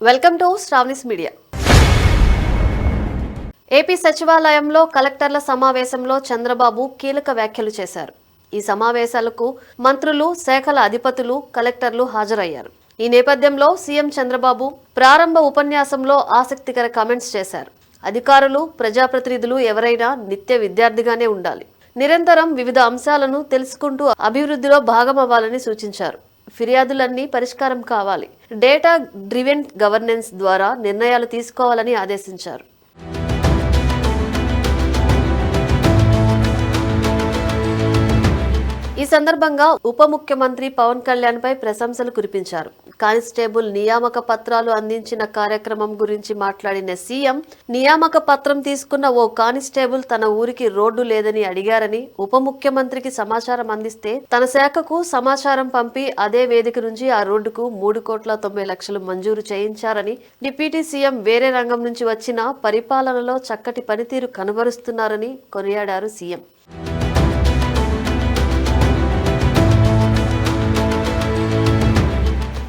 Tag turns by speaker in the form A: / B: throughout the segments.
A: Welcome to Sravani's media. AP సచివాలయంలో కలెక్టర్ల సమావేశంలో చంద్రబాబు కీలక వ్యాఖ్యలు చేశారు. ఈ సమావేశాలకు మంత్రులు, శాఖల అధిపతులు, కలెక్టర్లు హాజరయ్యారు. ఈ నేపథ్యంలో సీఎం చంద్రబాబు ప్రారంభ ఉపన్యాసంలో ఆసక్తికర కామెంట్స్ చేశారు. అధికారులు, ప్రజాప్రతినిధులు ఎవరైనా నిత్య విద్యార్థిగానే ఉండాలి. నిరంతరం వివిధ అంశాలను తెలుసుకుంటూ అభివృద్ధిలో భాగమవ్వాలని సూచించారు. ఫిర్యాదులన్నీ పరిష్కారం కావాలి. డేటా డ్రివెన్ గవర్నెన్స్ ద్వారా నిర్ణయాలు తీసుకోవాలని ఆదేశించారు. ఈ సందర్భంగా ఉప ముఖ్యమంత్రి పవన్ కళ్యాణ్ పై ప్రశంసలు కురిపించారు. కానిస్టేబుల్ నియామక పత్రాలు అందించిన కార్యక్రమం గురించి మాట్లాడిన సీఎం, నియామక పత్రం తీసుకున్న ఓ కానిస్టేబుల్ తన ఊరికి రోడ్డు లేదని అడిగారని, ఉప ముఖ్యమంత్రికి సమాచారం అందిస్తే తన శాఖకు సమాచారం పంపి అదే వేదిక నుంచి ఆ రోడ్డుకు 3,90,00,000 మంజూరు చేయించారని, డిప్యూటీ సీఎం వేరే రంగం నుంచి వచ్చిన పరిపాలనలో చక్కటి పనితీరు కనబరుస్తున్నారని కొనియాడారు సీఎం.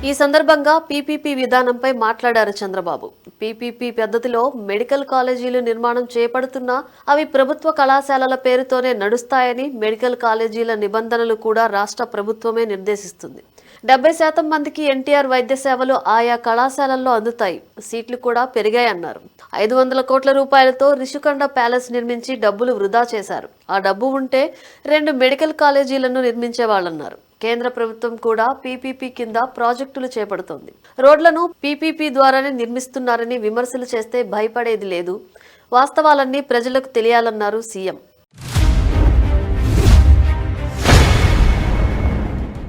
A: ఈ సందర్భంగా పీపీపీ విధానంపై మాట్లాడారు చంద్రబాబు. పీపీపీ పద్ధతిలో మెడికల్ కాలేజీలు నిర్మాణం చేపడుతున్నా అవి ప్రభుత్వ కళాశాలల పేరుతోనే నడుస్తాయని, మెడికల్ కాలేజీల నిబంధనలు కూడా రాష్ట్ర ప్రభుత్వమే నిర్దేశిస్తుంది. 70% మందికి ఎన్టీఆర్ వైద్య సేవలు ఆయా కళాశాలల్లో అందుతాయి. సీట్లు కూడా పెరిగాయన్నారు. 500 కోట్ల రూపాయలతో రిషికొండ ప్యాలెస్ నిర్మించి డబ్బులు వృధా చేశారు. ఆ డబ్బు ఉంటే 2 మెడికల్ కాలేజీలను నిర్మించేవాళ్లన్నారు. కేంద్ర ప్రభుత్వం కూడా పీపీపీ కింద ప్రాజెక్టులు చేపడుతోంది. రోడ్లను పీపీపీ ద్వారానే నిర్మిస్తున్నారని విమర్శలు చేస్తే భయపడేది లేదు. వాస్తవాలన్నీ ప్రజలకు తెలియాలన్నారు సీఎం.